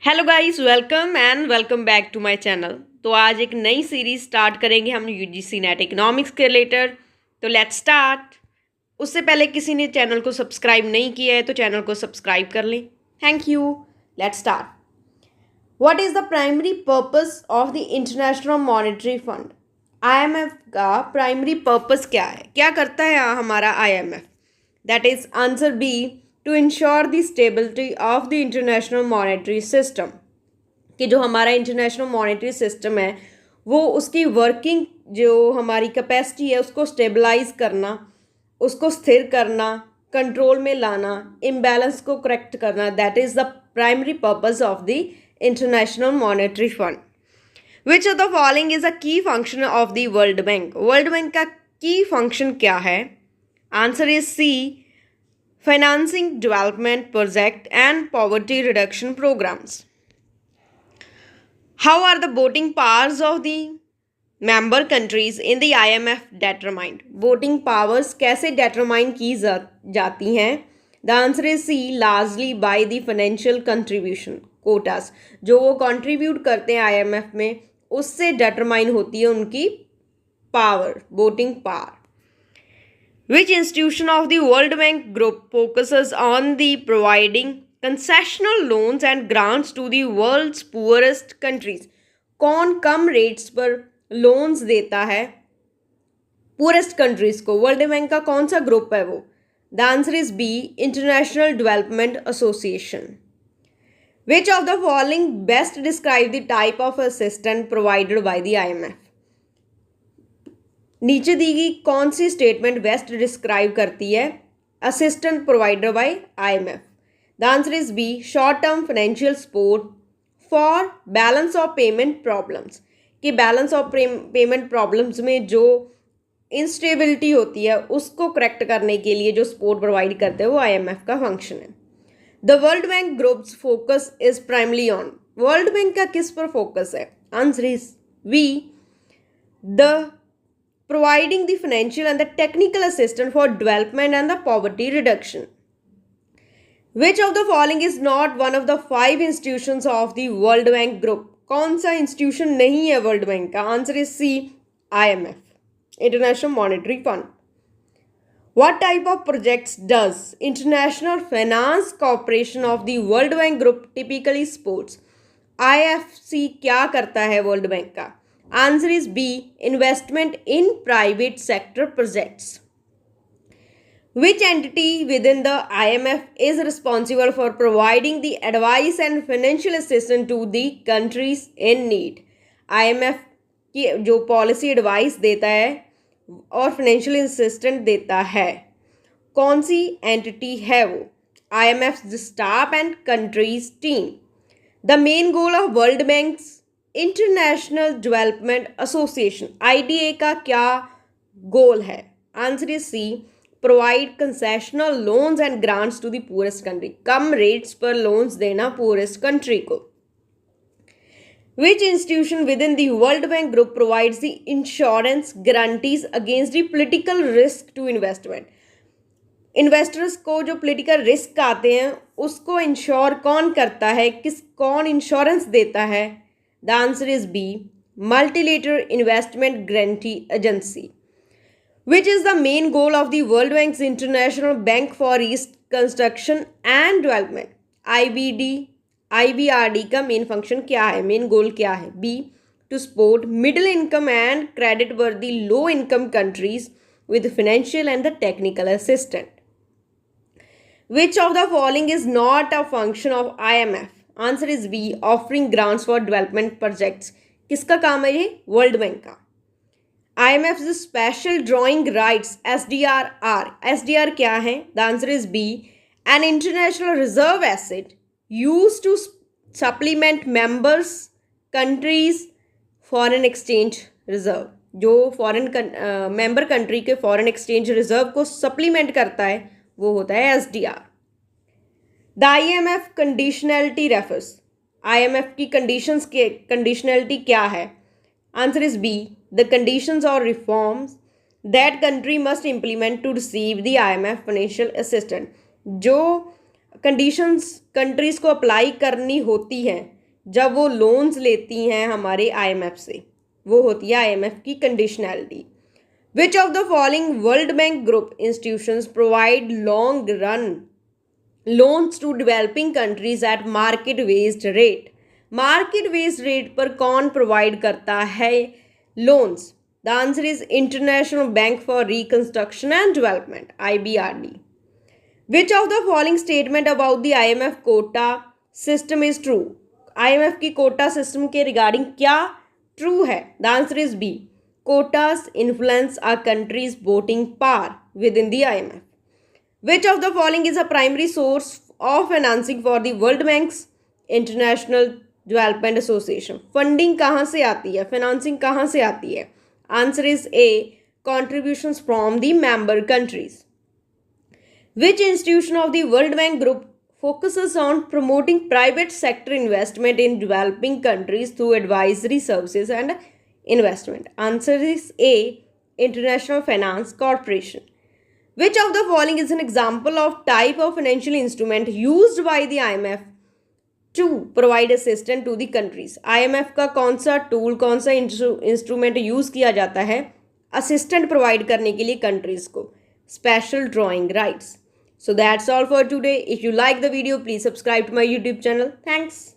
Hello guys, welcome back to my channel. तो आज एक नई सीरीज स्टार्ट करेंगे हम यूजीसी नेट इकोनॉमिक्स के रिलेटेड। तो लेट्स स्टार्ट। उससे पहले किसी ने चैनल को सब्सक्राइब नहीं किया है तो चैनल को सब्सक्राइब कर लें। Thank you. Let's start. What is the primary purpose of the international monetary Fund? IMF का प्राइमरी पर्पस क्या है? क्या करता है हमारा IMF? That is answer B, to ensure the stability of the international monetary system. कि जो हमारा इंटरनेशनल मॉनेटरी सिस्टम है वो उसकी वर्किंग, जो हमारी कैपेसिटी है उसको स्टेबलाइज करना, उसको स्थिर करना, कंट्रोल में लाना, इम्बैलेंस को करेक्ट करना। That is the primary purpose of the international monetary fund. Which of the following is a key function of the world bank? World bank का की फंक्शन क्या है? Answer is C, financing development project and poverty reduction programs. How are the voting powers of the member countries in the IMF determined? Voting powers कैसे determine की जाती हैं? The answer is C, largely by the financial contribution quotas. जो वो contribute करते हैं IMF में उससे determine होती है उनकी power, voting power. Which institution of the World Bank Group focuses on the providing concessional loans and grants to the world's poorest countries? कौन कम रेट्स पर लोन्स देता है पुअरेस्ट कंट्रीज को? वर्ल्ड बैंक का कौन सा ग्रुप है वो? The answer is B, International Development Association. Which of the following best describe the type of assistant provided by the IMF? नीचे दी गई कौन सी स्टेटमेंट बेस्ट डिस्क्राइब करती है assistant provider by IMF? The answer is B, short term financial support for balance of payment problems. कि balance of payment problems में जो instability होती है उसको करेक्ट करने के लिए जो सपोर्ट प्रोवाइड करते हैं वो आईएमएफ का फंक्शन है। The world Bank groups focus is primarily on. World bank का किस पर फोकस है? Answer is B, the providing the financial and the technical assistance for development and the poverty reduction. Which of the following is not one of the 5 institutions of the World Bank Group? कौन सा institution नहीं है World bank का? Answer is C, IMF, International monetary Fund. What type of projects does International Finance Corporation of the World Bank Group typically supports? IFC क्या करता है World bank का? Answer is B, investment in private sector projects. Which entity within the IMF is responsible for providing the advice and financial assistance to the countries in need? IMF की जो policy advice देता है और financial assistant देता है, कौन सी entity है वो? IMF staff and countries team. The main goal of World Bank's International Development Association, IDA का क्या गोल है? Answer is C, provide concessional loans and grants to the poorest country. कम rates पर लोन्स देना poorest country को। Which institution within the world Bank group provides the insurance guarantees against the political risk to investment? Investors को जो political risk आते हैं उसको ensure कौन करता है? कौन इंश्योरेंस देता है? The answer is B, Multilateral Investment Guarantee Agency. Which is the main goal of the World Bank's International Bank for Reconstruction and Development? IBRD का मेन फंक्शन क्या है, मेन गोल क्या है? B, to support middle income and credit worthy low income countries with financial and the technical assistance. Which of the following is not a function of IMF? Answer is B, offering grants for development projects. किसका काम है ये? World bank का। IMF special drawing rights SDR। SDR क्या है? The answer is B, an international reserve asset use to supplement members countries foreign exchange reserve. जो foreign member country के foreign exchange reserve को सप्लीमेंट करता है वो होता है SDR। The IMF conditionality refers. IMF की कंडीशनैलिटी क्या है? Answer is B, the conditions और reforms that country must implement to receive the IMF financial assistant. जो कंडीशंस कंट्रीज़ को अप्लाई करनी होती हैं जब वो लोन्स लेती हैं हमारे IMF से, वो होती है IMF की conditionality. Which of the following World Bank group institutions provide long run loans to developing countries at market based rate? Market based rate पर कौन प्रोवाइड करता है loans? The answer is International Bank for Reconstruction and Development, IBRD। Which of the following statement about the IMF quota system is true? IMF की quota system के regarding क्या true है? The answer is B, quotas influence a countries voting power with in the IMF। Which of the following is a primary source of financing for the World Bank's International Development Association? Funding कहाँ से आती है, financing कहाँ से आती है? Answer is a, contributions from the member countries. Which institution of the World Bank Group focuses on promoting private sector investment in developing countries through advisory services and investment? Answer is A, International Finance Corporation. Which of the following is an example of type of financial instrument used by the IMF to provide assistance to the countries? IMF का कौन सा tool, कौन सा instrument use किया जाता है assistant provide करने के लिए कंट्रीज को? Special drawing rights. So that's all for today. If you like the video, please subscribe to my YouTube channel. Thanks.